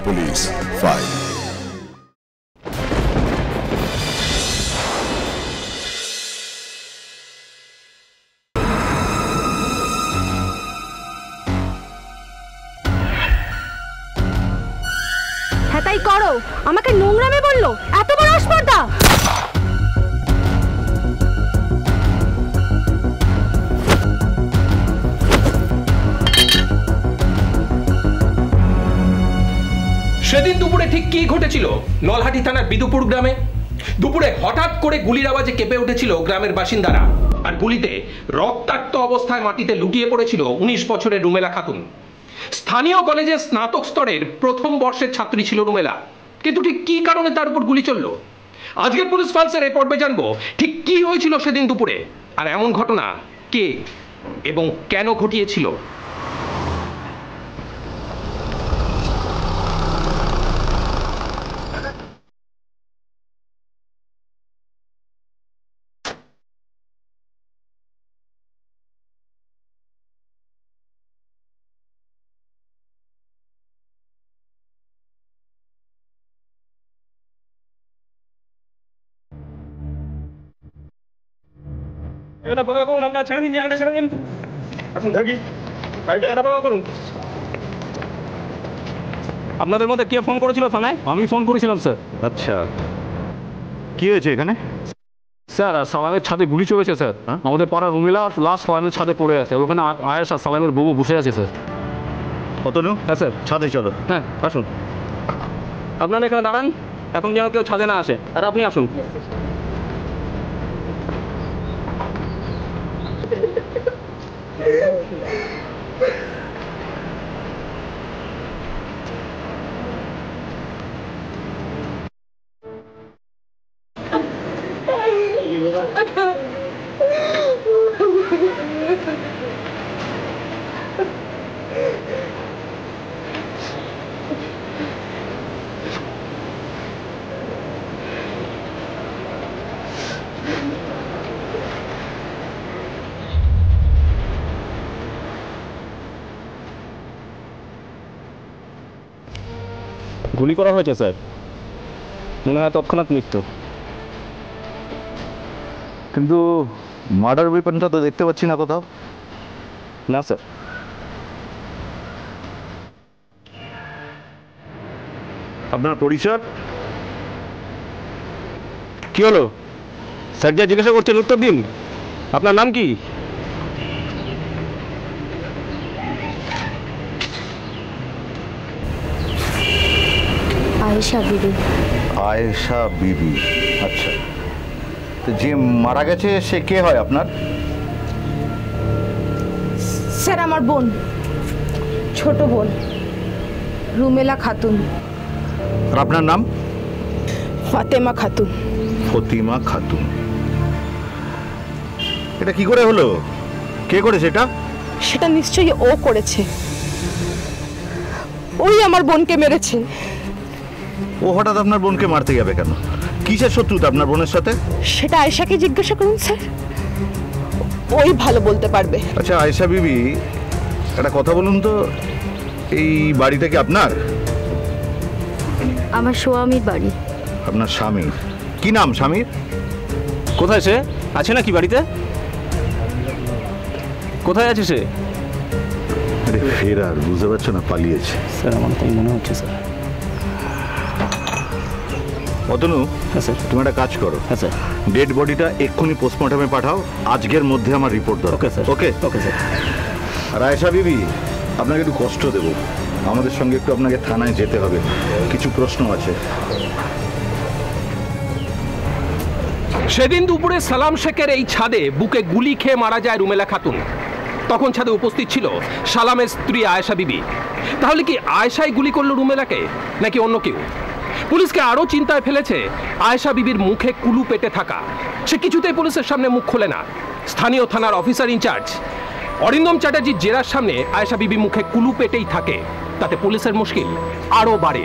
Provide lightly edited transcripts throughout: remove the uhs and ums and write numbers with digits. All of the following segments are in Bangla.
Police file. হ্যাঁ তাই করো, আমাকে নোংরামে বললো, এত বড় আসপর্দা। সেদিন দুপুরে ঠিক কি ঘটেছিল নলহাটি থানার বিদুপুর গ্রামে? দুপুরে হঠাৎ করে গুলির আওয়াজে কেঁপে উঠেছিল গ্রামের বাসিন্দারা, আর গুলিতে রক্তাক্ত অবস্থায় মাটিতে লুটিয়ে পড়েছিল 19 বছরের রুমেলা খাতুন। স্থানীয় কলেজের স্নাতক স্তরের প্রথম বর্ষের ছাত্রী ছিল রুমেলা, কিন্তু ঠিক কি কারণে তার উপর গুলি চলল? আজকের পুলিশ ফাইলসের এই পর্বে জানবো ঠিক কি হয়েছিল সেদিন দুপুরে, আর এমন ঘটনা কে এবং কেন ঘটিয়েছিল। আপনাদের মধ্যে কে ফোন করেছিল থানায়? আমি ফোন করেছিলাম স্যার। আচ্ছা, কি হয়েছে এখানে? স্যার সালামের ছাদে গুলি চলেছে স্যার। আমাদের পাড়ার রুমিলা লাস্ট সালামের ছাদে পড়ে আছে, ওখানে আয়েশা সালামের বউ বসে আছে স্যার। অতনু, হ্যাঁ স্যার। ছাদে চলো। হ্যাঁ আসুন, আপনারা এখানে দাঁড়ান, এখন যেন কেউ ছাদে না আসে, আর আপনি আসুন। গুলি করা হয়েছে স্যার, মনে হয় তৎক্ষণাৎ মৃত্যু। কিন্তু মার্ডার ওয়েপনটা তো দেখতে পাচ্ছি না কোথাও। না স্যার। আপনার পরিচয় কি হলো স্যার? যা জিজ্ঞাসা করছেন উত্তর দিন। আপনার নাম কি? আয়েশা বিবি। আয়েশা বিবি, আচ্ছা। তো যে মারা গেছে সে কে হয় আপনার? স্যার আমার বোন, ছোট বোন রুমেলা খাতুন। আর আপনার নাম? ফাতেমা খাতুন। ফতিমা খাতুন। এটা কি করে হলো? কে করেছে এটা? সেটা নিশ্চয়ই ও করেছে, ওই আমার বোনকে মেরেছে। ও হঠাৎ আপনার বোনকে মারতে যাবে কেন? কিসের শত্রুতা আপনার বোনের সাথে? সেটা আয়েশাকে জিজ্ঞাসা করুন স্যার, ওই ভালো বলতে পারবে। আচ্ছা আয়েশা বিবি, একটা কথা বলুন তো, এই বাড়িটা কি আপনার? আমার স্বামীর বাড়ি। আপনার স্বামীর? কি নাম স্বামীর? কোথায় সে আছে নাকি বাড়িতে? কোথায় আছে সে? আরে ফেরার, বুঝতে পারছো না, পালিয়েছে। স্যার আমার তাই মনে হচ্ছে স্যার। অতনু, হ্যাঁ স্যার। তুমি একটা কাজ করো। হ্যাঁ স্যার। ডেড বডিটা এক্ষুনি পোস্টমর্টমে পাঠাও, আজকের মধ্যে আমার রিপোর্ট দাও। Okay sir. Okay okay sir. আর আয়েশা বিবি, আপনাকে একটু কষ্ট দেব, আমাদের সঙ্গে একটু আপনাকে থানায় যেতে হবে, কিছু প্রশ্ন আছে। সেদিন দুপুরে সালাম শেখের এই ছাদে বুকে গুলি খেয়ে মারা যায় রুমেলা খাতুন। তখন ছাদে উপস্থিত ছিল সালামের স্ত্রী আয়েশা বিবি। তাহলে কি আয়েশাই গুলি করলো রুমেলাকে, নাকি অন্য কেউ? পুলিশকে আরো চিন্তায় ফেলেছে আয়েশা বিবির মুখে কুলু পেটে থাকা। সে কিছুতেই পুলিশের সামনে মুখ খোলে না। স্থানীয় থানার অফিসার ইনচার্জ অরিন্দম চ্যাটার্জির জেরার সামনে আয়েশা বিবি মুখে কুলু পেটেই থাকে, তাতে পুলিশের মুশকিল আরো বাড়ে।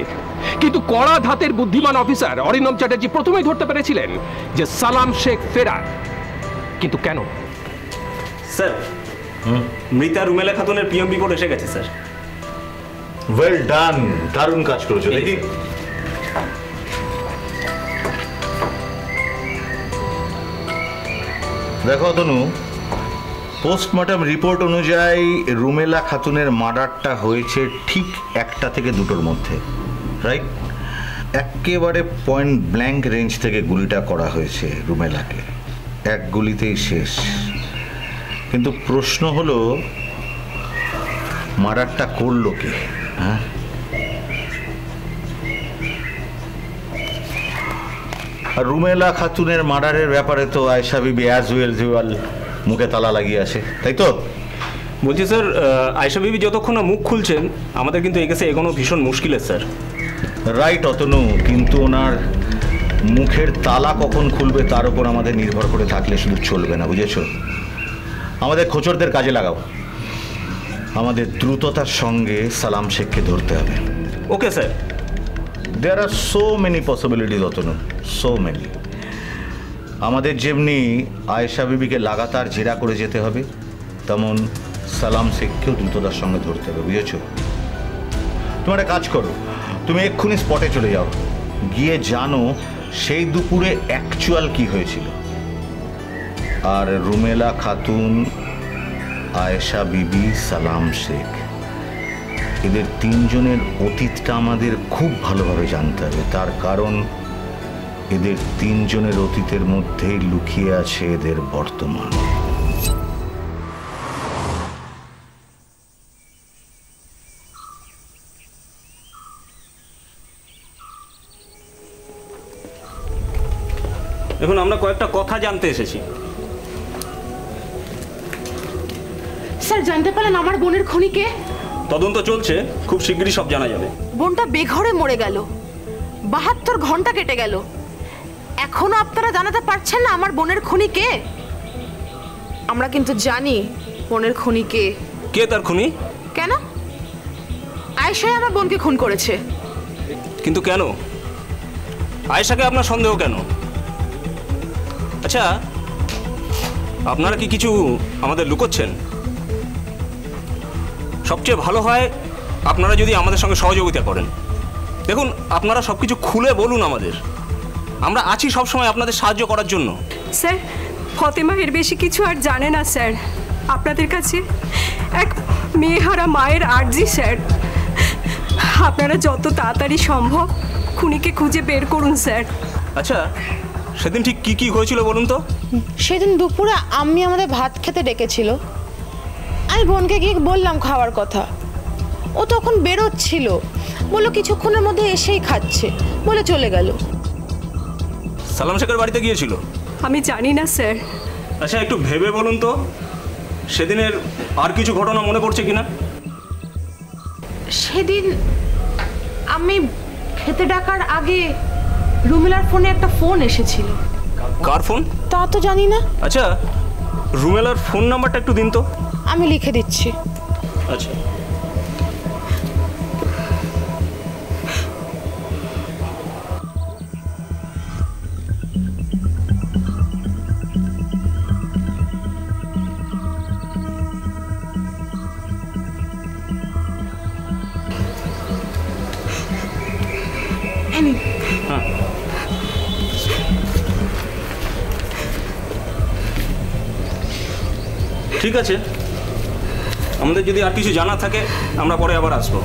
কিন্তু কড়া ধাতের বুদ্ধিমান অফিসার অরিন্দম চ্যাটার্জি প্রথমেই ধরতে পেরেছিলেন যে সালাম শেখ ফেরার। কিন্তু কেন? স্যার, মৃতা রুমেলা খাতুনের পিএম রিপোর্ট এসে গেছে স্যার। ওয়েল ডান, দারুণ কাজ করেছো। দেখি দেখো তনু, পোস্টমর্টম রিপোর্ট অনুযায়ী রুমেলা খাতুনের মার্ডারটা হয়েছে ঠিক 1টা থেকে 2টোর মধ্যে, রাইট? একেবারে পয়েন্ট ব্ল্যাঙ্ক রেঞ্জ থেকে গুলিটা করা হয়েছে রুমেলাকে, এক গুলিতেই শেষ। কিন্তু প্রশ্ন হলো মার্ডারটা করলো কে? হ্যাঁ, আর রুমেলা খাতুনের মার্ডারের ব্যাপারে তো আয়েশা বিবি অ্যাজ ওয়েল মুখে তালা লাগিয়ে আসে, তাই তো? বলছি স্যার, আয়েশা বিবি যতক্ষণ না মুখ খুলছেন আমাদের কিন্তু এই কেসে এগোনো ভীষণ মুশকিলের স্যার। রাইট অতনু, কিন্তু ওনার মুখের তালা কখন খুলবে তার উপর আমাদের নির্ভর করে থাকলে শুধু চলবে না, বুঝেছো? আমাদের খোঁচরদের কাজে লাগাও। আমাদের দ্রুততার সঙ্গে সালাম শেখকে ধরতে হবে। Okay sir. There are so many possibilities Atanu, so many. আমাদের যেমনি আয়েশা বিবিকে লাগাতার জেরা করে যেতে হবে, তেমন সালাম শেখকেও দ্রুততার সঙ্গে ধরতে হবে, বুঝেছো? তোমার একটা কাজ করো, তুমি এক্ষুনি স্পটে চলে যাও, গিয়ে জানো সেই দুপুরে অ্যাকচুয়াল কি হয়েছিল। আর রুমেলা খাতুন, আয়েশা বিবি, সালাম শেখ, এদের 3 জনের অতীতটা আমাদের খুব ভালোভাবে জানতে হবে। তার কারণ এদের 3 জনের অতীতের মধ্যেই লুকিয়ে আছে এদের বর্তমান। এখন আমরা কয়েকটা কথা জানতে এসেছি। স্যার, জানতে পারলেন আমার বোনের খুনিকে? তদন্ত চলছে, খুব শিগগিরই সব জানা যাবে। বোনটা বেঘরে মরে গেল, 72 ঘন্টা কেটে গেল, এখনো আপনারা জানাতে পারছেন না আমার বোনের খুনি কে? আমরা কিন্তু জানি বোনের খুনি কে। কে তার খুনি? কেন? আয়েশাই আমার বোনকে খুন করেছে। কিন্তু কেন? আয়েশাকে আপনার সন্দেহ কেন? আচ্ছা, আপনারা কি কিছু আমাদের লুকোচ্ছেন? সবচেয়ে ভালো হয় আপনারা যদি আমাদের সঙ্গে সহযোগিতা করেন। দেখুন, আপনারা সব কিছু খুলে বলুন আমাদের, আমরা আছি সবসময় আপনাদের সাহায্য করার জন্য। স্যার, ফতেমা এর বেশি কিছু আর জানে না স্যার। আপনাদের কাছে এক মেয়েহারা মায়ের আর্জি স্যার, আপনারা যত তাড়াতাড়ি সম্ভব খুনিকে খুঁজে বের করুন স্যার। আচ্ছা, সেদিন ঠিক কি কি হয়েছিল বলুন তো? সেদিন দুপুরে আম্মি আমাদের ভাত খেতে ডেকেছিল, আমি বোনকে গিয়ে বললাম খাওয়ার কথা। ও তখন বেরোচ্ছিল, বললো কিছুক্ষণের মধ্যে এসেই খাচ্ছে, বলে চলে গেল। সালাম শেখের বাড়িতে গিয়েছিল? আমি জানি না স্যার। আচ্ছা, একটু ভেবে বলুন তো, সেদিনের আর কিছু ঘটনা মনে পড়ছে কিনা? সেদিন আমি খেতে ডাকার আগে রুমেলার ফোনে একটা ফোন এসেছিল। কার ফোন? তা তো জানি না। আচ্ছা, রুমেলার ফোন নাম্বারটা একটু দিন তো। আমি লিখে দিচ্ছি। আচ্ছা। ঠিক আছে, আমাদের যদি আর কিছু জানা থাকে আমরা পরে আবার আসবো।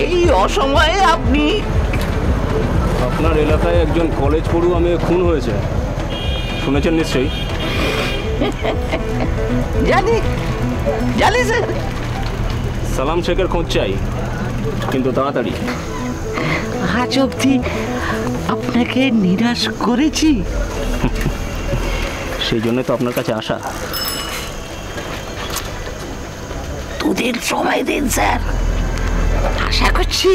এই অসময়ে আপনি? আপনার এলাকায় একজন কলেজ পড়ুয়া মেয়ে খুন হয়েছে, শুনেছেন নিশ্চয়ই? জানি জানি স্যার। সালাম শেখের খোঁজ চাই, কিন্তু তাড়াতাড়ি। আজ অবধি আপনাকে নিরাশ করেছি? সেই জন্য তো আপনার কাছে আসা। দুদিন সময় দিন স্যার, আশা করছি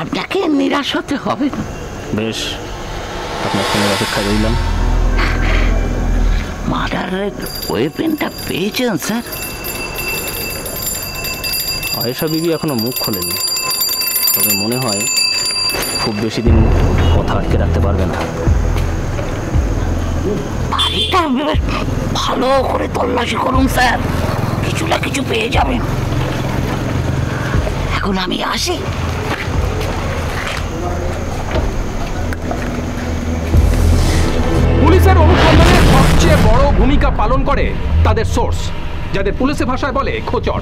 আপনাকে নিরাশ হতে হবে না। বেশ, আপনার ফোনের অপেক্ষা রইলাম। মার্ডারের ওয়েপেনটা পেয়েছেন স্যার? আয়েশা বিবি এখনো মুখ খোলেনি, তবে মনে হয় খুব বেশি দিন কথা আটকে রাখতে পারবে না। বাড়িটা ভালো করে তল্লাশি করুন স্যার, কিছু না কিছু পেয়ে যাবেন। এখন আমি আসি। পুলিশের অনুসন্ধানে সবচেয়ে বড় ভূমিকা পালন করে তাদের সোর্স, যাদের পুলিশের ভাষায় বলে খোঁচর।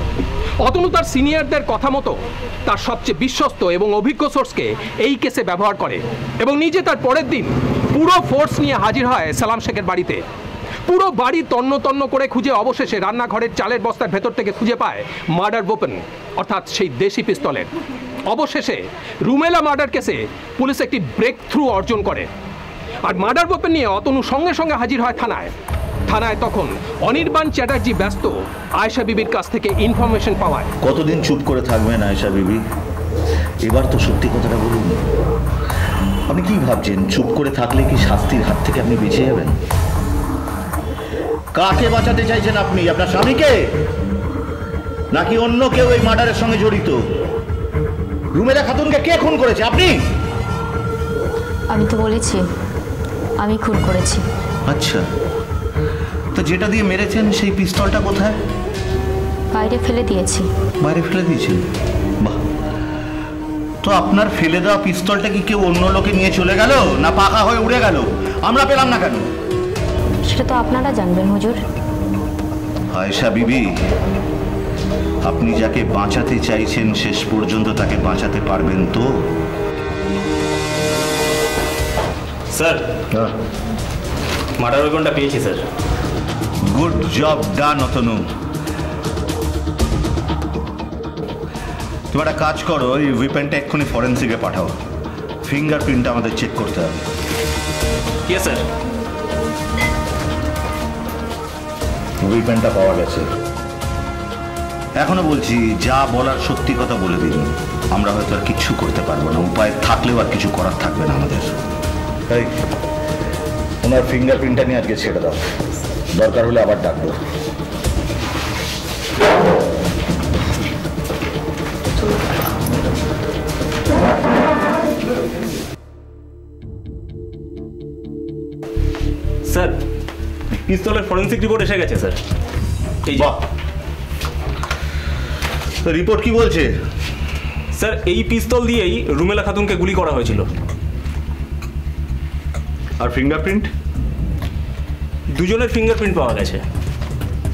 অতনু তার সিনিয়রদের কথা মতো তার সবচেয়ে বিশ্বস্ত এবং অভিজ্ঞ সোর্সকে এই কেসে ব্যবহার করে এবং নিজে তার পরের দিন পুরো ফোর্স নিয়ে হাজির হয় সালাম শেখের বাড়িতে। পুরো বাড়ি তন্ন তন্ন করে খুঁজে অবশেষে রান্নাঘরের চালের বস্তার ভেতর থেকে খুঁজে পায় মার্ডার ওয়েপন, অর্থাৎ সেই দেশি পিস্তলের। অবশেষে রুমেলা মার্ডার কেসে পুলিশ একটি ব্রেক থ্রু অর্জন করে, আর মার্ডার ওয়েপন নিয়ে অতনু সঙ্গে সঙ্গে হাজির হয় থানায়। তখন অনির্বাণ চ্যাটার্জি ব্যস্ত আয়েশা বিবির কাছ থেকে ইনফরমেশন পাওয়ায়। কতদিন চুপ করে থাকবেন আয়েশা বিবি? এবার তো সত্যি কথাটা বলুন। আপনি কি ভাবছেন চুপ করে থাকলে কি শাস্তির হাত থেকে আপনি বেঁচে যাবেন? কাকে বাঁচাতে চাইছেন আপনি? আপনার স্বামীকে, নাকি অন্য কেউ এই মার্ডারের সঙ্গে জড়িত? রুমেলা খাতুনকে কে খুন করেছে? আপনি? আমি তো বলেছি আমি খুন করেছি। আচ্ছা, তো যেটা দিয়ে মেরেছেন সেই পিস্তলটা কোথায়? বাইরে ফেলে দিয়েছি। বাইরে ফেলে দিয়েছেন? বাহ, তো আপনার ফেলে দেওয়া পিস্তলটা কি কেউ অন্য লোকে নিয়ে চলে গেল, না পাকা হয়ে উড়ে গেল? আমরা পেলাম না কেন? সেটা তো আপনারা জানবেন হুজুর। আয়েশা বিবি, আপনি যাকে বাঁচাতে চাইছেন শেষ পর্যন্ত তাকে বাঁচাতে পারবেন তো? স্যার, মার্ডার ওয়েপনটা পেয়েছি স্যার। গুড জব ডান অতনু। তুমি একটা কাজ করো, এই ওয়েপনটা এক্ষুনি ফরেন্সিকে পাঠাও। ফিঙ্গারপ্রিন্টটা আমাদের চেক করতে হবে। Yes sir. ওয়েপনটা পাওয়া গেছে। এখনো বলছি, যা বলার সত্যি কথা বলে দিন। আমরা হয়তো আর কিচ্ছু করতে পারবো না, উপায় থাকলেও আর কিছু করার থাকবে না আমাদের। তাই ওনার ফিঙ্গারপ্রিন্টটা নিয়ে আজকে ছেড়ে দাও, দরকার হলে আবার ডাকবো। স্যার, পিস্তলের ফরেন্সিক রিপোর্ট এসে গেছে স্যার। এই বাহ, তো রিপোর্ট কি বলছে? স্যার, এই পিস্তল দিয়েই রুমেলা খাতুনকে গুলি করা হয়েছিল। আর ফিঙ্গারপ্রিন্ট? দুজনের ফিঙ্গারপ্রিন্ট পাওয়া গেছে,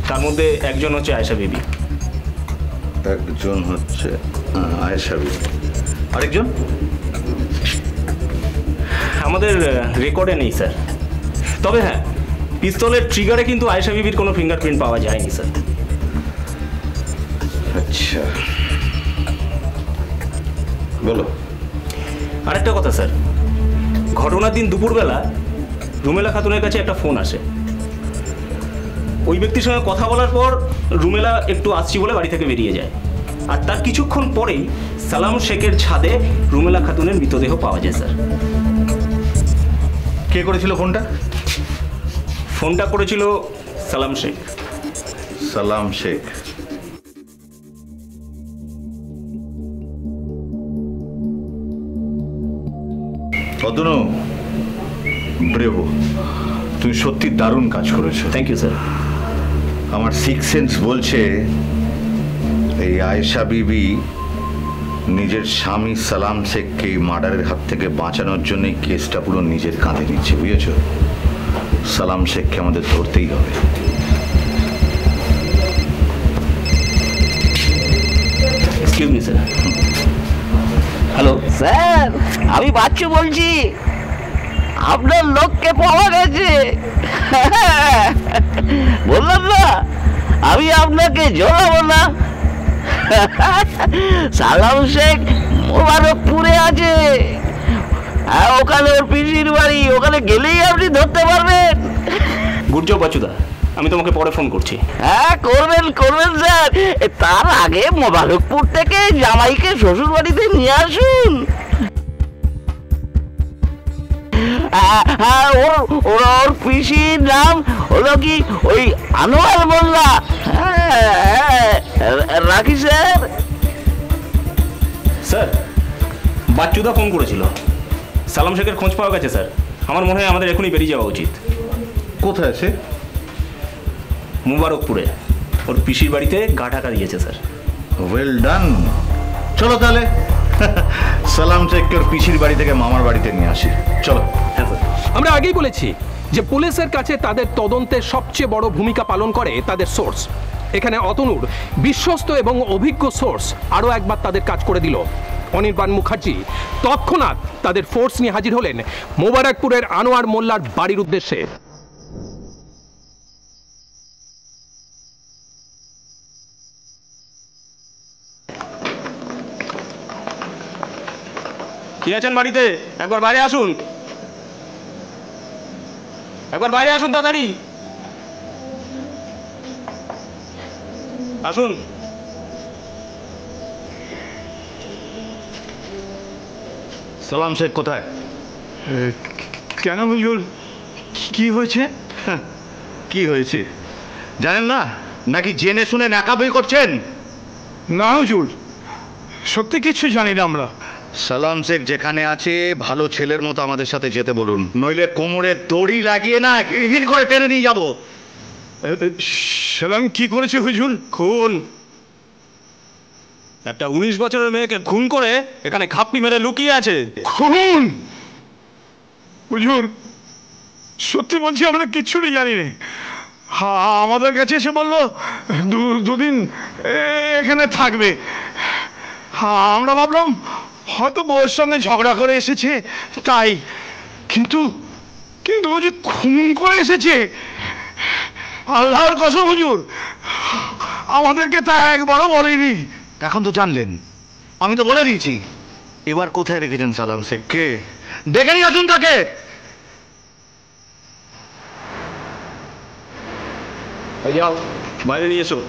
তার মধ্যে একজন হচ্ছে আয়েশা বিবি। একজন হচ্ছে আয়েশা বিবি, আরেকজন আমাদের রেকর্ডে নেই স্যার। তবে হ্যাঁ, পিস্তলের ট্রিগারে কিন্তু আয়েশা বিবির কোনো ফিঙ্গারপ্রিন্ট পাওয়া যায়নি স্যার। আচ্ছা, বলো। আরেকটা কথা স্যার, ঘটনার দিন দুপুরবেলা রুমেলা খাতুনের কাছে একটা ফোন আসে। ওই ব্যক্তির সঙ্গে কথা বলার পর রুমেলা একটু আসছি বলে বাড়ি থেকে বেরিয়ে যায়, আর তার কিছুক্ষণ পরেই সালাম শেখের ছাদে রুমেলা খাতুনের মৃতদেহ পাওয়া যায় স্যার। কে করেছিল ফোনটা? ফোনটা করেছিল সালাম শেখ। সালাম শেখ। অতনু, ব্রেভো, তুমি সত্যি দারুণ কাজ করেছো। Thank you sir. আমার সিক্স সেন্স বলছে এই আয়েশা বিবি নিজের স্বামী সালাম শেখকে মার্ডারের হাত থেকে বাঁচানোর জন্য কেসটা পুরো নিজের কাঁধে নিচ্ছে, বুঝেছো? সালাম শেখকে আমাদের ধরতেই হবে। Excuse me sir. Hello sir, আমি বাচ্চু বলছি। আপনার লোককে পাওয়া গেছে। বললাম না আমি আপনাকে জ্বলাবো না। সালাম শেখ মোবারকপুরে আছে, ওখানে ওর পিসির বাড়ি, ওখানে গেলেই আপনি ধরতে পারবেন। গুড জব বাচুদা, আমি তোমাকে পরে ফোন করছি। হ্যাঁ করবেন করবেন স্যার, তার আগে মোবারকপুর থেকে জামাইকে শ্বশুর বাড়িতে নিয়ে আসুন। হ্যাঁ ওর পিসির নাম হলো কি ওই আনোয়ার মোল্লা। রাখি স্যার। স্যার, বাচ্চুদা ফোন করেছিল, সালাম শেখের খোঁজ পাওয়া গেছে স্যার। আমার মনে হয় আমাদের এখনই বেরিয়ে যাওয়া উচিত। কোথায় আছে? মুবারকপুরে, ওর পিসির বাড়িতে গা ঢাকা দিয়েছে স্যার। ওয়েল ডান, চলো তাহলে সালাম শেখকে ওর পিসির বাড়ি থেকে মামার বাড়িতে নিয়ে আসি। চলো। হ্যাঁ স্যার। আমরা আগেই বলেছি যে পুলিশের কাছে তাদের তদন্তে সবচেয়ে বড় ভূমিকা পালন করে তাদের সোর্স। এখানে অতনুর বিশ্বস্ত এবং অভিজ্ঞ সোর্স আরও একবার তাদের কাজ করে দিল। অনির্বাণ মুখার্জি তৎক্ষণাৎ তাদের ফোর্স নিয়ে হাজির হলেন মোবারকপুরের আনোয়ার মোল্লার বাড়ির উদ্দেশ্যে। কি আছেন বাড়িতে? একবার বাইরে আসুন, একবার বাইরে আসুন, তাড়াতাড়ি আসুন। সালাম শেখ কোথায়? কেন হুজুর, কি হয়েছে? কি হয়েছে জানেন না, নাকি জেনে শুনে নাকাবি করছেন? না হুজুর, সত্যি কিছু জানি না আমরা। সালাম শেখ যেখানে আছে ভালো ছেলের মতো আমাদের সাথে যেতে বলুন, নইলে কোমরে দড়ি লাগিয়ে না হিল করে টেনে নিয়ে যাবো। সালাম কি করেছে হুজুর? খুন। একটা 19 বছরের মেয়েকে খুন করে এখানে খাপনি মেরে লুকিয়ে আছে। খুন? হুজুর সত্যি বলছি আমরা কিচ্ছুই জানি না। আমাদের কাছে এসে বললো দুদিন এখানে থাকবে। আমরা ভাবলাম হয়তো বউয়ের সঙ্গে ঝগড়া করে এসেছে তাই, কিন্তু কিন্তু ও যে খুন করে এসেছে, আল্লাহর কসম হুজুর আমাদেরকে তা একবারও বলেনি। এখন তো জানলেন, আমি তো বলে দিয়েছি। এবার কোথায় রেখেছেন সালাম শেখকে? ডেকে নিয়ে আসুন তাকে। যাও বাইরে নিয়ে এসো।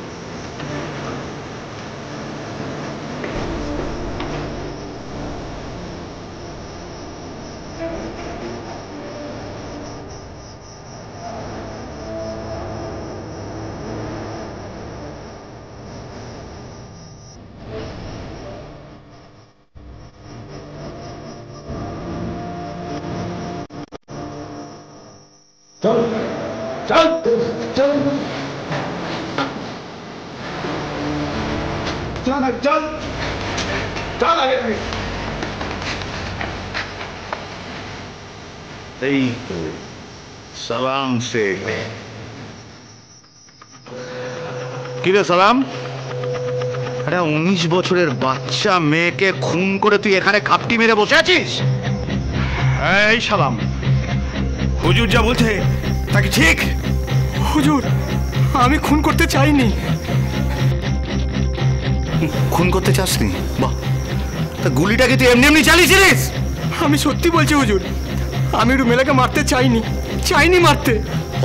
চল চল চল চল চল চল আগে। এই সালাম শেখ। কিরে সালাম, আরে 19 বছরের বাচ্চা মেয়েকে খুন করে তুই এখানে খাপটি মেরে বসে আছিস? এই সালাম, হুজুর যা বলছে তা কি ঠিক? হুজুর আমি খুন করতে চাইনি। খুন করতে চাসনি? বাহ, তা গুলিটাকে তুই এমনি এমনি চালিয়েছিলিস? আমি সত্যি বলছি হুজুর, আমি রুমেলাকে মারতে চাইনি মারতে।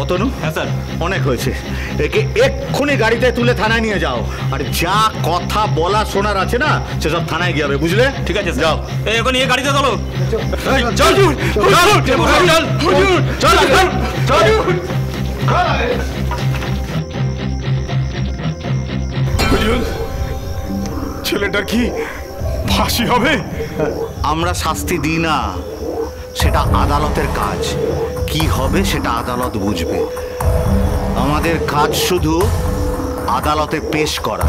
অতনু? হ্যাঁ স্যার। অনেক হয়েছে, একে এক্ষুনি গাড়িতে তুলে থানায় নিয়ে যাও। আর যা কথা বলা শোনার আছে না সেসব থানায় গিয়ে হবে, বুঝলে? ঠিক আছে যাও। এখন এই গাড়িতে চলো। চল চল চল। হুজুর ছেলেটার কি ফাঁসি হবে? আমরা শাস্তি দিই না, সেটা আদালতের কাজ। কি হবে সেটা আদালত বুঝবে। আমাদের কাজ শুধু আদালতে পেশ করা,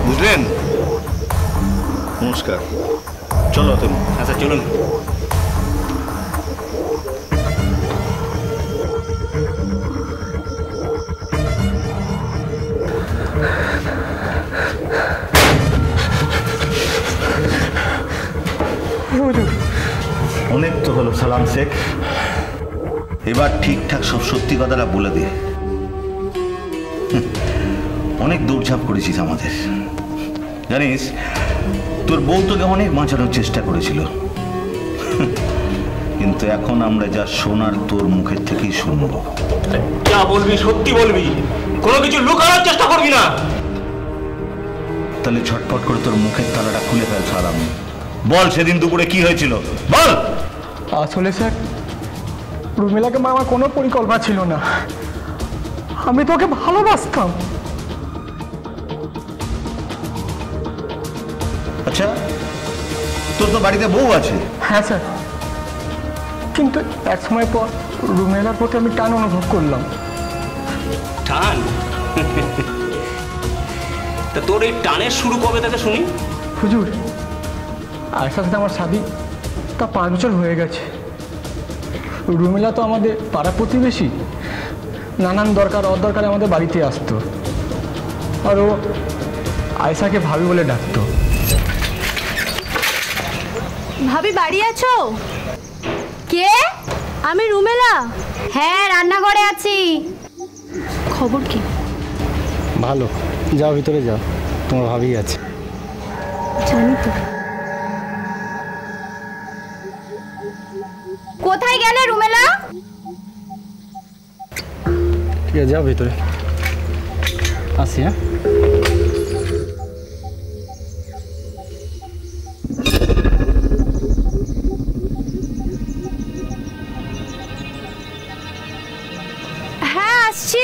বুঝলেন? নমস্কার, চলো তুমি। আচ্ছা চলুন। অনেক তো হলো সালাম শেখ, এবার ঠিকঠাক সব সত্যি কথাটা বলে দে। অনেক দৌড়ঝাঁপ করেছিস আমাদের, জানিস তোর বউ তোকে অনেক বাঁচানোর চেষ্টা করেছিল, কিন্তু এখন আমরা যা শোনার তোর মুখের থেকেই শুনবো। যা বলবি সত্যি বলবি, কোনো কিছু লুকানোর চেষ্টা করবি না। তাহলে ঝটপট করে তোর মুখের তালাটা খুলে ফেল সালাম। বল সেদিন দুপুরে কি হয়েছিল, বল। আসলে স্যার রুমেলাকে মারার কোনো পরিকল্পনা ছিল না, আমি তোকে ভালোবাসতাম। আচ্ছা, তোর তো বাড়িতে বউ আছে। হ্যাঁ স্যার, কিন্তু এক সময় পর রুমেলার প্রতি আমি টান অনুভব করলাম। টান? তা তোর এই টানের শুরু কবে থেকে শুনি? হুজুর, আয়েশার সাথে আমার শাদি তা 5 বছর হয়ে গেছে। রুমেলা তো আমাদের পাড়া প্রতিবেশী, নানান দরকার অদরকারে আমাদের বাড়িতে আসতো, আর ও আয়েশাকে ভাবি বলে ডাকতো। ভাবি বাড়ি আছো? কে? আমি রুমেলা। হ্যাঁ, রান্নাঘরে আছি। খবর কি? ভালো, যাও ভিতরে যাও, তোমার ভাবি আছে। জানি তো। কোথায় গেলে রুমেলা? ঠিক আছে, যাও ভিতরে, আসি। হ্যাঁ, হ্যাঁ আসছি।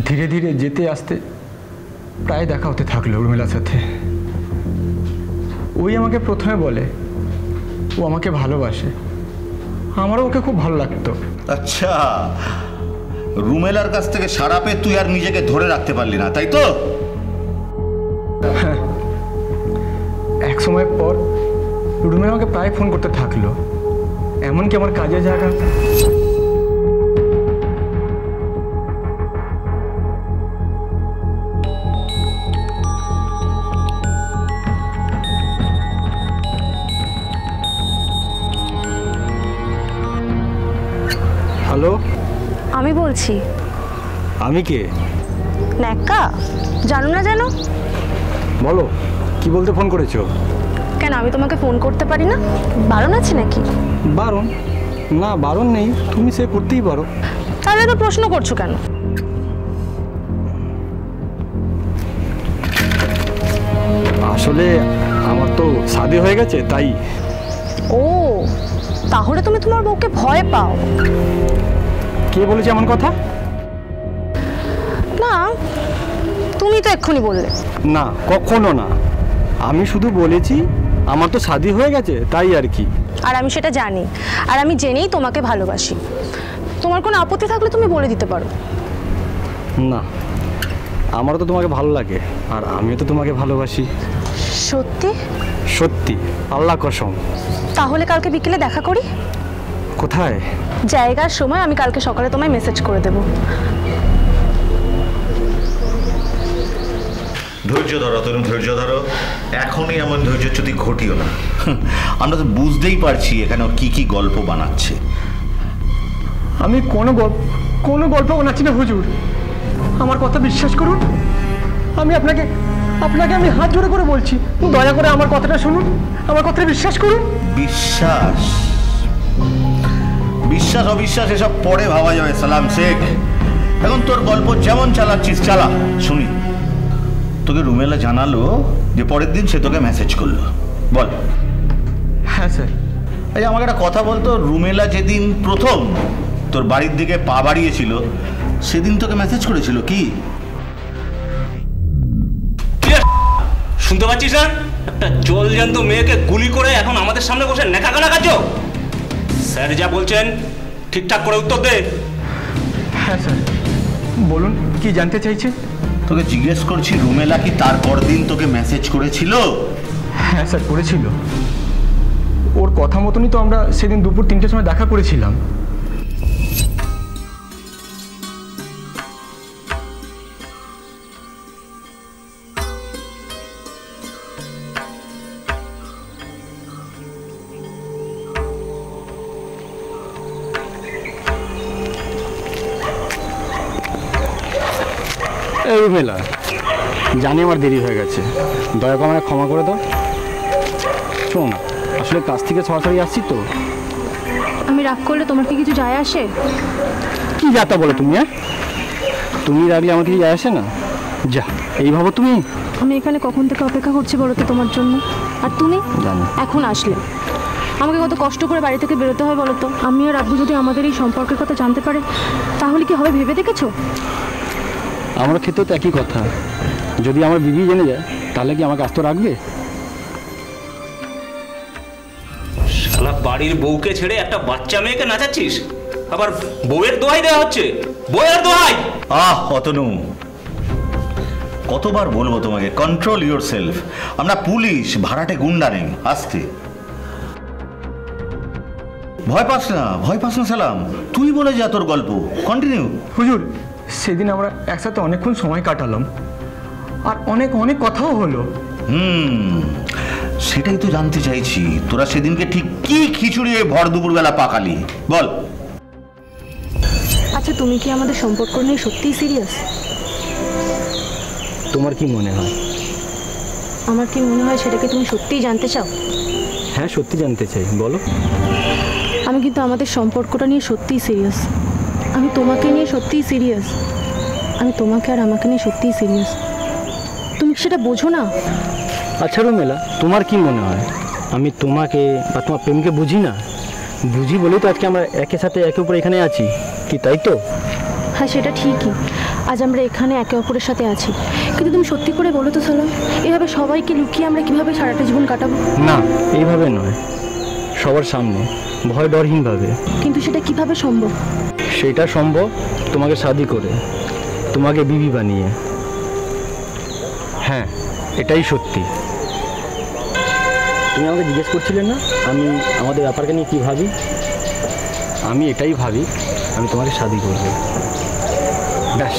ধীরে ধীরে যেতে আসতে প্রায় দেখা হতে থাকলো রুমেলার সাথে। ওই আমাকে প্রথমে বলে ও আমাকে ভালোবাসে, আমারও ওকে খুব ভালো লাগতো। আচ্ছা, রুমেলার কাছ থেকে সাড়া পেয়ে তুই আর নিজেকে ধরে রাখতে পারলি না, তাই তো? হ্যাঁ, এক সময় পর রুমেলা আমাকে প্রায় ফোন করতে থাকলো, এমনকি আমার কাজের জায়গা। হ্যালো, আমি বলছি। আমি কে? ন্যাকা, জানো না জানো? বলো, কি বলতে ফোন করেছো? কেন আমি তোমাকে ফোন করতে পারি না? বারণ আছে নাকি? বারণ? না, বারণ নেই, তুমি সে করতেই পারো। তাহলে তো প্রশ্ন করছো কেন? আসলে আমার তো শাদী হয়ে গেছে, তাই। ও, তাহলে তুমি তোমার বউকে ভয় পাও? কে বলেছে এমন কথা? না, তুমি তো এক্ষুনি বললে। না, কখনো না, আমি শুধু বলেছি আমার তো শাদী হয়ে গেছে, তাই আর কি। আর আমি সেটা জানি, আর আমি জেনেই তোমাকে ভালোবাসি। তোমার কোনো আপত্তি থাকলে তুমি বলে দিতে পারো। না, আমারও তো তোমাকে ভালো লাগে, আর আমিও তো তোমাকে ভালোবাসি। সত্যি? সত্যি, আল্লাহ কসম। তাহলে কালকে বিকেলে দেখা করি। কোথায়? জায়গার সময় আমি কালকে সকালে তোমায় মেসেজ করে দেব। ধৈর্য ধরো তরুণ, ধৈর্য ধরো। এখনই এমন ধৈর্যচ্যুতি ঘটিও না। আমরা তো বুঝতেই পারছি এখানে কি কি গল্প বানাচ্ছে। আমি কোনো গল্প বানাচ্ছি না হুজুর, আমার কথা বিশ্বাস করুন। আমি আপনাকে আমি হাত জোড়ে করে বলছি, দয়া করে আমার কথাটা শুনুন, আমার কথাটা বিশ্বাস করুন। বিশ্বাস বিশ্বাস অবিশ্বাস এসব পরে ভাবা যাবে সালাম শেখ। এখন তোর গল্প যেমন চালাচ্ছিস চালা, শুনি। তোকে রুমেলা জানালো যে পরের দিন সে তোকে মেসেজ করলো, বল। হ্যাঁ স্যার। এই আমাকে একটা কথা বলতো, রুমেলা যেদিন প্রথম তোর বাড়ির দিকে পা বাড়িয়েছিল সেদিন তোকে মেসেজ করেছিল কি? শুনতে পাচ্ছিস না? একটা জলজান্ত মেয়েকে গুলি করে এখন আমাদের সামনে বসে নেকা গানা কাজ। স্যার যা বলছেন ঠিকঠাক করে উত্তর দে। হ্যাঁ স্যার, বলুন কি জানতে চাইছেন? তোকে জিজ্ঞেস করছি, রুমেলা কি তারপর দিন তোকে মেসেজ করেছিল? হ্যাঁ স্যার, করেছিল। ওর কথা মতনই তো আমরা সেদিন দুপুর 3টের সময় দেখা করেছিলাম। রুমেলা, জানি আমার দেরি হয়ে গেছে, দয়া করে আমাকে ক্ষমা করে দাও। শোন, আসলে কাজ থেকে সরাসরি আসছি তো। আমি রাগ করলে তোমার কি কিছু যায় আসে? কি যাতা বলে তুমি? তুমি রাগলে আমার কিছু যায় আসে না। যা, এই ভাবো তুমি। আমি এখানে কখন থেকে অপেক্ষা করছি বলো তো তোমার জন্য, আর তুমি জানো এখন আসলে। আমাকে কত কষ্ট করে বাড়ি থেকে বেরোতে হয় বলো তো। আমি আর আব্বু যদি আমাদের এই সম্পর্কের কথা জানতে পারে তাহলে কি হবে ভেবে দেখেছো? আমার ক্ষেত্রেও তো একই কথা। যদি আমার বিবি জেনে যায় তাহলে কি আমাকে আস্ত রাখবে? শালা বাড়ির বউকে ছেড়ে একটা বাচ্চা মেয়েকে নাচাচ্ছিস, আবার বউয়ের দোহাই দেওয়া হচ্ছে। বউয়ের দোহাই! অতনু, কতবার বলবো তোমাকে, কন্ট্রোল ইউর সেলফ। আমরা পুলিশ, ভাড়াটে গুন্ডা নেই। আস্তে, ভয় পাস না সালাম। তুই বলে যা তোর গল্প, কন্টিনিউ। হুজুর, সেদিন আমরা একসাথে অনেকক্ষণ সময় কাটালাম, আর অনেক অনেক কথাও হলো। সেটাই তো জানতে চাইছি, তোরা সেদিনকে ঠিক কি খিচুড়ি ভর দুপুরবেলা পাকালি বল। আচ্ছা, তুমি কি আমাদের সম্পর্ক নিয়ে সত্যিই সিরিয়াস? তোমার কি মনে হয়? আমার কি মনে হয় সেটাকে তুমি সত্যিই জানতে চাও? হ্যাঁ, সত্যি জানতে চাই, বলো। আমি কিন্তু আমাদের সম্পর্কটা নিয়ে সত্যিই সিরিয়াস। আমি তোমাকে নিয়ে সত্যিই সিরিয়াস। আমি তোমাকে আর আমাকে নিয়ে সত্যিই সিরিয়াস। তুমি সেটা বোঝো না? আচ্ছা রুমেলা, তোমার কি মনে হয় আমি তোমাকে বা তোমার প্রেমকে বুঝি না? বুঝি বলেই তো আজকে আমরা একের সাথে একে উপরে এখানে আছি, কি তাই তো? হ্যাঁ, সেটা ঠিকই। আজ আমরা এখানে একে অপরের সাথে আছি, কিন্তু তুমি সত্যি করে বলো তো সালাম, এভাবে সবাইকে লুকিয়ে আমরা কিভাবে সারাটা জীবন কাটাবো? না, এইভাবে নয়, সবার সামনে, ভয় ডরহীনভাবে। কিন্তু সেটা কিভাবে সম্ভব? সেটা সম্ভব তোমাকে শাদি করে, তোমাকে বিবি বানিয়ে। হ্যাঁ, এটাই সত্যি। তুমি আমাকে জিজ্ঞেস করছিলে না আমি আমাদের ব্যাপারকে নিয়ে কী ভাবি? আমি এটাই ভাবি, আমি তোমাকে শাদি করব। ব্যাস,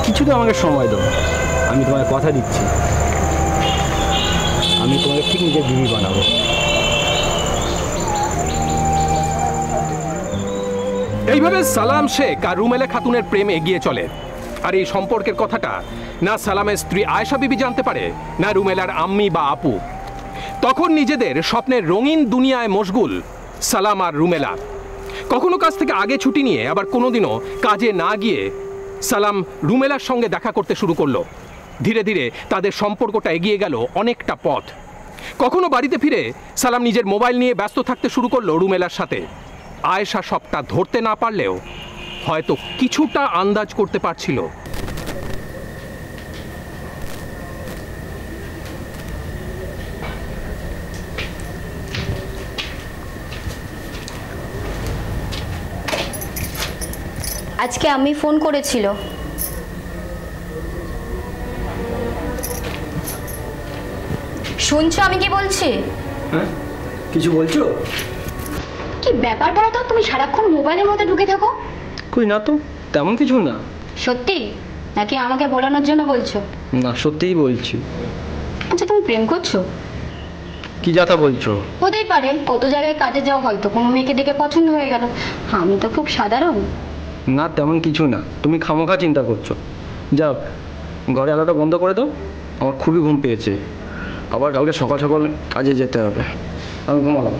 কিছুটা আমাকে সময় দাও, আমি তোমাকে কথা দিচ্ছি, আমি তোমাকে ঠিক নিজের বিবি বানাবো। এইভাবে সালাম শেখ আর রুমেলা খাতুনের প্রেম এগিয়ে চলে। আর এই সম্পর্কের কথাটা না সালামের স্ত্রী আয়েশা বিবি জানতে পারে, না রুমেলার আম্মি বা আপু। তখন নিজেদের স্বপ্নের রঙিন দুনিয়ায় মশগুল সালাম আর রুমেলা। কখনো কাজ থেকে আগে ছুটি নিয়ে, আবার কোনোদিনও কাজে না গিয়ে সালাম রুমেলার সঙ্গে দেখা করতে শুরু করলো। ধীরে ধীরে তাদের সম্পর্কটা এগিয়ে গেল অনেকটা পথ। কখনো বাড়িতে ফিরে সালাম নিজের মোবাইল নিয়ে ব্যস্ত থাকতে শুরু করলো রুমেলার সাথে। আয়েশা সবটা ধরতে না পারলেও হয়তো কিছুটা আন্দাজ করতে পারছিল। আজকে আমি ফোন করেছিল। শুনছো আমি কি বলছি? হ্যাঁ, কিছু বলছো? কি ব্যাপার বলো তো, তুমি সারাক্ষণ মোবাইলের মধ্যে ঢুকে থাকো? কই না তো, তেমন কিছু না। সত্যি নাকি আমাকে বোলানোর জন্য বলছো? না, সত্যিই বলছি। আচ্ছা, তুমি প্রেম করছো? কি যাতা বলছো? হতেই পারে, কত জায়গায় কাজে যাওয়া, হয়তো কোনো মেয়েকে দেখে পছন্দ হয়ে গেল। আমি তো খুব সাধারণ। না, তেমন কিছু না, তুমি খামোখা চিন্তা করছো। যাও, ঘরে আলোটা বন্ধ করে দাও, আমার খুবই ঘুম পেয়েছে, আবার কালকে সকাল সকাল কাজে যেতে হবে। আমি ঘুমালাম।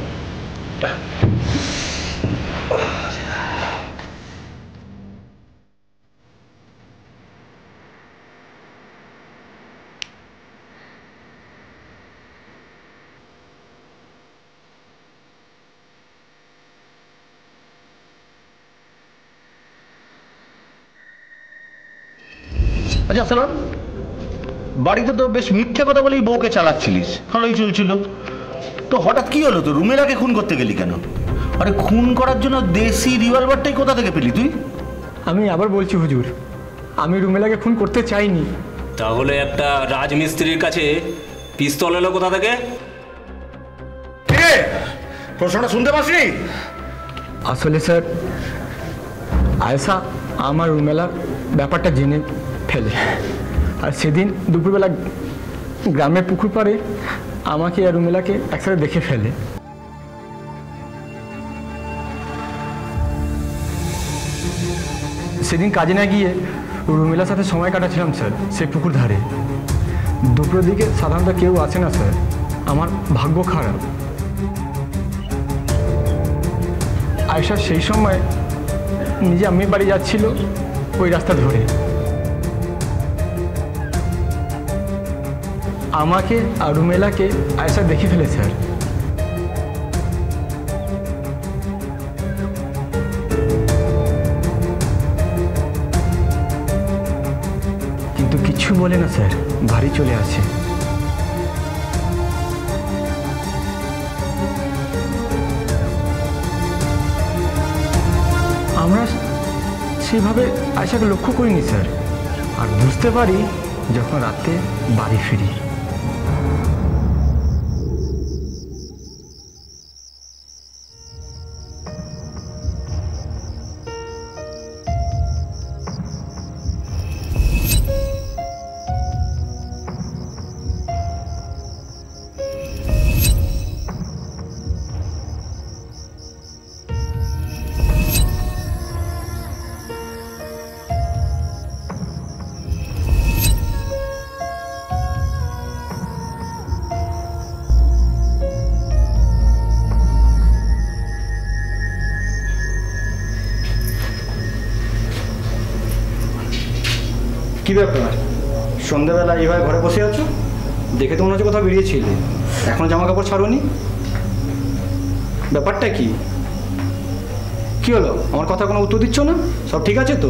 আচ্ছা সালাম, বাড়িতে তো বেশ মিথ্যে কথা বলেই বউকে চালাচ্ছিলিস, ভালোই চলছিল, তো হঠাৎ কি হলো? তো রুমেলাকে খুন করতে গেলি কেন? আরে খুন করার জন্য দেশি রিভলভারটাই কোথা থেকে পেলি তুই? আমি আবার বলছি হুজুর, আমি রুমেলাকে খুন করতে চাইনি। তাহলে একটা রাজমিস্ত্রির কাছে পিস্তল এলো কোথা থেকে? প্রশ্নটা শুনতে পাসনি? আসলে স্যার, আয়েশা আমার রুমেলার ব্যাপারটা জেনে ফেলে, আর সেদিন দুপুরবেলা গ্রামের পুকুর পাড়ে আমাকে আর রুমেলাকে একসাথে দেখে ফেলে। সেদিন কাজে না গিয়ে রুমিলার সাথে সময় কাটাচ্ছিলাম স্যার সেই পুকুর ধারে। দুপুরের দিকে সাধারণত কেউ আসে না স্যার, আমার ভাগ্য খারাপ। আয়েশা সেই সময় নিজে আম্মির বাড়ি যাচ্ছিল ওই রাস্তা ধরে। আমাকে আর রুমেলাকে আয়েশা দেখে ফেলে স্যার। কিন্তু কিছু বলে না স্যার, বাড়ি চলে আসে। আমরা সেভাবে আয়েশাকে লক্ষ্য করিনি স্যার, আর বুঝতে পারি যখন রাতে বাড়ি ফিরি। কি ব্যাপার, সন্ধ্যাবেলা এইভাবে ঘরে বসে আছো? দেখে তো মনে হচ্ছে কোথাও বেরিয়েছিলে, এখন জামা কাপড় ছাড়োনি, ব্যাপারটা কি? কি হলো, আমার কথা কোনো উত্তর দিচ্ছ না? সব ঠিক আছে তো?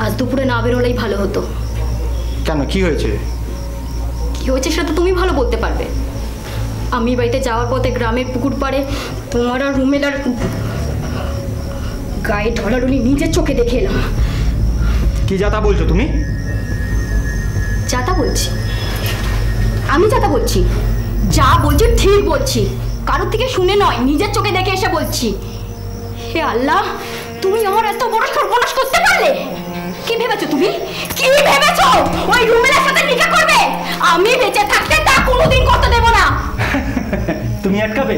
আজ দুপুরে না বেরোলেই ভালো হতো। কেন, কি হয়েছে? কি হয়েছে সেটা তুমি ভালো বলতে পারবে। আমি বাড়িতে যাওয়ার পথে গ্রামের পুকুর পাড়ে তোমার আর রুমেলার গায়ে ঢলাঢলি নিজের চোখে দেখে এলাম। কি যাতা বলছো তুমি? যাতা বলছি? আমি যাতা বলছি? যা বলছি ঠিক বলছি, কারোর থেকে শুনে নয়, নিজের চোখে দেখে এসে বলছি। হে আল্লাহ, তুমি আমার এত বড় সর্বনাশ করতে পারলে? কি ভেবেছো তুমি? কি ভেবেছো ওই রুমেলার সাথে নিকা করবে? আমি বেঁচে থাকতে তা কোনোদিন করতে দেব না। তুমি আটকাবে?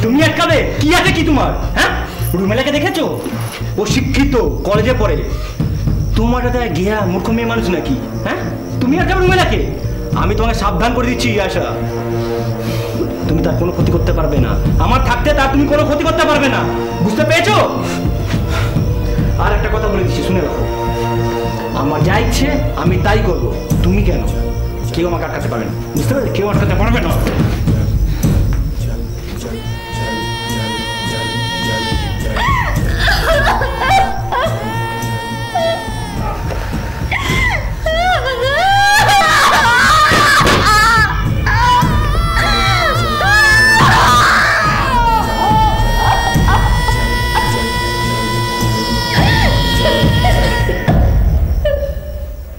তুমি আটকাবে? কি আছে কি তোমার? হ্যাঁ, রুমেলাকে দেখেছো? ও শিক্ষিত, কলেজে পড়ে। তোমার দাদা গিয়া মূর্খ মেয়ে মানুষ নাকি? হ্যাঁ, তুমি আটকাবে রুমেলাকে? আমি তোমাকে সাবধান করে দিচ্ছি আশা, তুমি তার কোনো ক্ষতি করতে পারবে না। আমার থাকতে তার তুমি কোনো ক্ষতি করতে পারবে না, বুঝতে পেরেছো? আর একটা কথা বলে দিচ্ছি, শুনে রাখো, আমার যা ইচ্ছে আমি তাই করবো। তুমি কেন? কেউ আমাকে আটকাতে পারবে না, বুঝতে পারবে? কেউ আটকাতে পারবে না।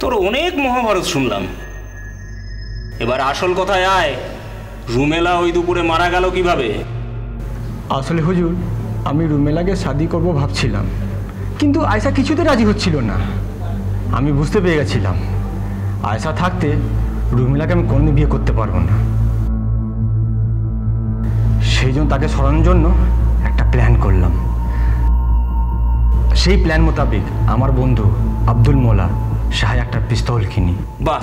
তোর অনেক মহাভারত শুনলাম, এবার আসল কথায় আয়। রুমেলা ওই দুপুরে মারা গেল কিভাবে? আসলে হুজুর, আমি রুমেলাকে শাদি করব ভাবছিলাম, কিন্তু আয়েশা কিছুতে রাজি হচ্ছিল না। আমি বুঝতে পেরে গেছিলাম আয়েশা থাকতে রুমেলাকে আমি কোনোদিন বিয়ে করতে পারবো না। সেই জন্য তাকে সরানোর জন্য একটা প্ল্যান করলাম। সেই প্ল্যান মোতাবেক আমার বন্ধু আব্দুল মোলা সাহেব একটা পিস্তল কিনি। বাহ,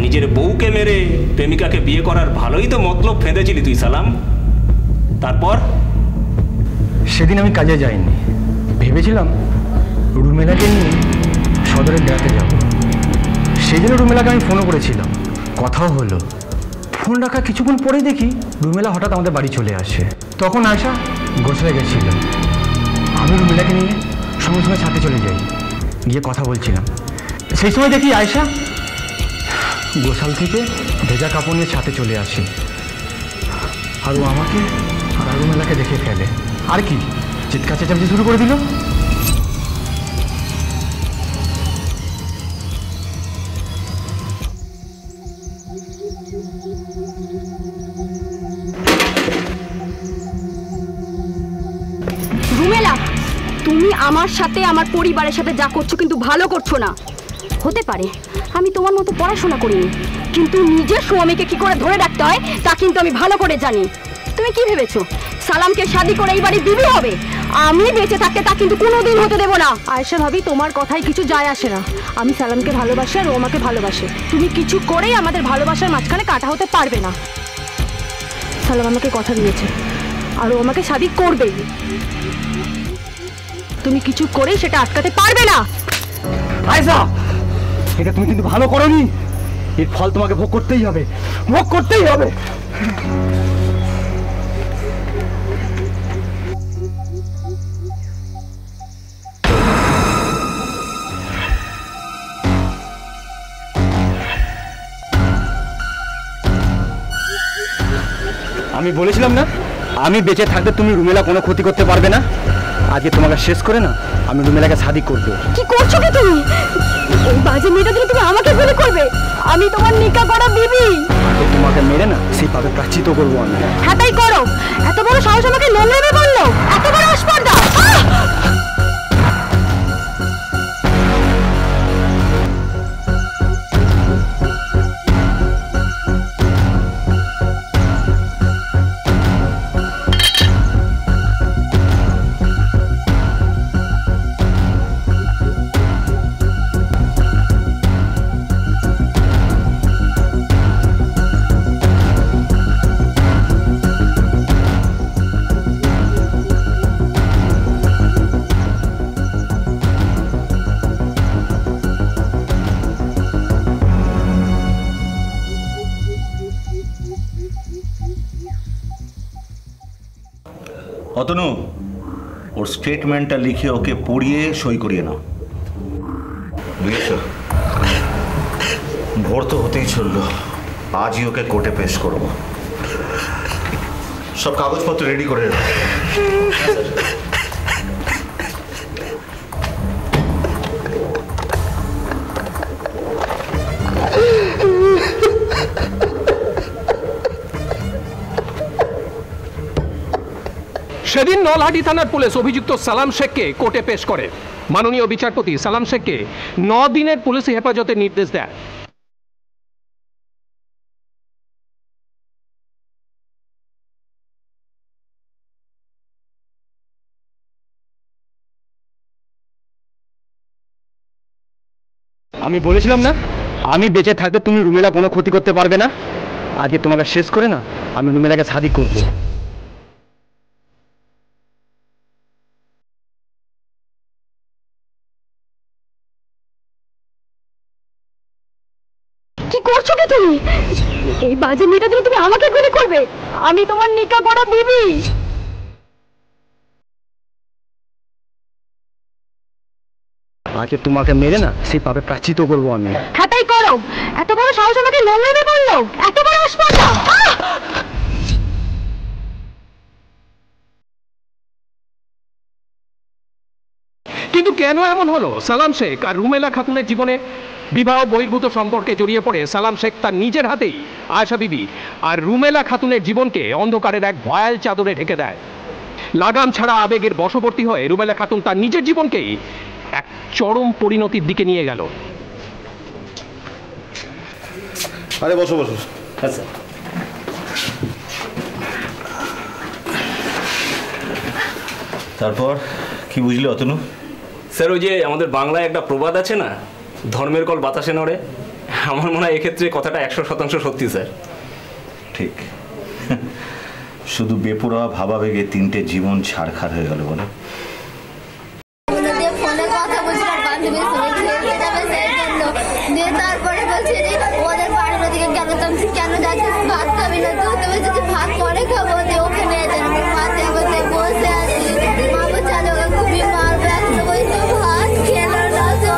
নিজের বউকে মেরে প্রেমিকাকে বিয়ে করার ভালোই তো মতলব ফেঁদেছিলি তুই সালাম। তারপর? সেদিন আমি কাজে যাইনি, ভেবেছিলাম রুমেলাকে নিয়ে সদরে বেড়াতে যাব। সেই দিন রুমেলাকে আমি ফোনও করেছিলাম, কথাও হলো। ফোন রাখা কিছুক্ষণ পরেই দেখি রুমেলা হঠাৎ আমাদের বাড়ি চলে আসে। তখন আয়েশা গোসলে গেছিল। আমি রুমেলাকে নিয়ে সঙ্গে সঙ্গে ছাদে চলে যাই, গিয়ে কথা বলছিলাম। সেই সময় দেখি আয়েশা গোসাল থেকে ভেজা কাপড় নিয়ে ছাদে চলে আসে, আর ও আমাকে আর রুমেলাকে দেখে ফেলে। আর কি, চিৎকার চেঁচামেচি শুরু করে দিল। রুমেলা, তুমি আমার সাথে আমার পরিবারের সাথে যা করছো কিন্তু ভালো করছো না। হতে পারে আমি তোমার মতো পড়াশোনা করিনি, কিন্তু নিজের স্বামীকে কি করে ধরে রাখতে হয় তা কিন্তু আমি ভালো করে জানি। তুমি কি ভেবেছো সালামকে শাদি করে এই বাড়ি বিবি হবে। আমি বেঁচে থাকতে তা কিন্তু কোনোদিন হতে দেব না। আয়েশা ভাবি, তোমার কথায় কিছু যায় আসে না। আমি সালামকে ভালোবাসি আর ও আমাকে ভালোবাসে। তুমি কিছু করেই আমাদের ভালোবাসার মাঝখানে কাটা হতে পারবে না। সালাম আমাকে কথা দিয়েছে আর ও আমাকে শাদি করবেই। তুমি কিছু করেই সেটা আটকাতে পারবে না। আয়েশা, এটা তুমি কিন্তু ভালো করোনি। এর ফল তোমাকে ভোগ করতেই হবে, ভোগ করতেই হবে। আমি বলেছিলাম না, আমি বেঁচে থাকতে তুমি রুমেলা কোনো ক্ষতি করতে পারবে না। আজকে তোমাকে শেষ করে না আমি রুমেলাকে শাদি করবো। কি করছো কি তুমি? এই বাজে মেয়েটা দিলে তুমি আমাকে গুলি করবে? আমি তোমার নিকা করা বিবি। আজকে তোমাকে মেরে না সেই পাবে প্রাশ্চিত করবো আমি। হ্যাঁ তাই করো। এত বড় সাহস আমাকে নোংরামে বললো, এত বড় আসপর্দা। অতনু, ওর স্টেটমেন্টটা লিখে ওকে পড়িয়ে সই করিয়ে নাও। বুঝেছ? ভোর তো হতেই চলল, আজই ওকে কোর্টে পেশ করব। সব কাগজপত্র রেডি করে রাখো। সেদিন নলহাটি থানার পুলিশ অভিযুক্ত সালাম শেখকে কোর্টে পেশ করে। মাননীয় বিচারপতি সালাম শেখকে 9 দিনের পুলিশি হেফাজতের নির্দেশ দেয়। আমি বলেছিলাম না, আমি বেঁচে থাকতে তুমি রুমেলা কোনো ক্ষতি করতে পারবে না। আজকে তোমাকে শেষ করে না আমি রুমেলাকে শাদি করবো। কি করছো কি তুমি? এই বাজে মেয়েটা দিলে তুমি আমাকে গুলি করবে? আমি তোমার নিকা করা বিবি। আজকে তোমাকে মেরে না সেই পাবে প্রাশ্চিত করবো আমি। হ্যাঁ তাই করো। এত বড় সাহস আমাকে নোংরামে বললো, এত বড় আসপর্দা। কিন্তু কেন এমন হলো? সালাম শেখ আর রুমেলা খাতুনের জীবনে বিবাহ বহির্ভূত সম্পর্কে জড়িয়ে পড়ে সালাম শেখ তার নিজের হাতেই আয়েশা বিবি আর রুমেলা খাতুনের জীবনকে অন্ধকারের এক ভয়াল চাদরে ঢেকে দেয়। লাগাম ছাড়া আবেগের বশবর্তী হয়ে রুমেলা খাতুন তার নিজের জীবনকেই এক চরম পরিণতির দিকে নিয়ে গেল। আরে বসো বসো। আচ্ছা, তারপর কি বুঝলি অতনু? স্যার, ওই যে আমাদের বাংলায় একটা প্রবাদ আছে না, ধর্মের কল বাতাসে নড়ে। আমার মনে হয় এক্ষেত্রে কথাটা 100% সত্যি স্যার। ঠিক। শুধু বেপরোয়া ভাবাবেগে 3টে জীবন ছাড়খাড় হয়ে গেল বলে। ফোনে কথা বলছিলাম বান্ধবীর সঙ্গে, খেলতে যাবে সেই জন্য। দিয়ে তারপরে বলছে রে ওদের বাড়ির ওদিকে গেল, তুমি কেন যাচ্ছিস? ভাত খাবি না? তুই বলছিস ভাত পরে খাবো। দিয়ে ওখানে মাঠে বসে বসে আছি। মা বলছে আজ ওকে খুবই মারবে, আসলে ওই তো ভাত খেলো না তো।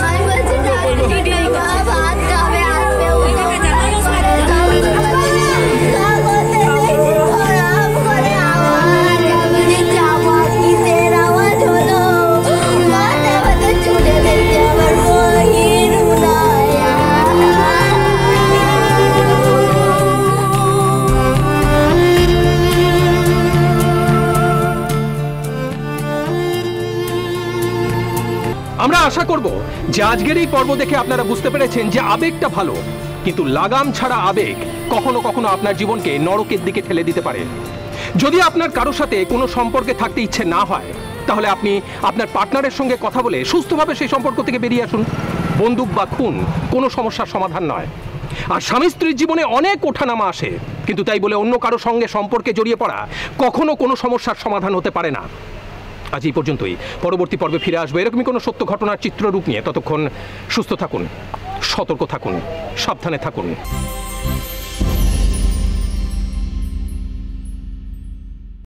আমি বলছি ভাত খাবে, আসবে আমরা আশা করব যে আজকের এই পর্ব দেখে আপনারা বুঝতে পেরেছেন যে আবেগটা ভালো, কিন্তু লাগাম ছাড়া আবেগ কখনো কখনো আপনার জীবনকে নরকের দিকে ঠেলে দিতে পারে। যদি আপনার কারোর সাথে কোনো সম্পর্কে থাকতে ইচ্ছে না হয় তাহলে আপনি আপনার পার্টনারের সঙ্গে কথা বলে সুস্থভাবে সেই সম্পর্ক থেকে বেরিয়ে আসুন। বন্দুক বা খুন কোনো সমস্যার সমাধান নয়। আর স্বামী স্ত্রীর জীবনে অনেক ওঠানামা আসে, কিন্তু তাই বলে অন্য কারো সঙ্গে সম্পর্কে জড়িয়ে পড়া কখনো কোনো সমস্যার সমাধান হতে পারে না। আজ এই পর্যন্তই। পরবর্তী পর্বে ফিরে আসবো এরকমই কোনো সত্য ঘটনার চিত্ররূপ নিয়ে। ততক্ষণ সুস্থ থাকুন, সতর্ক থাকুন, সাবধানে থাকুন।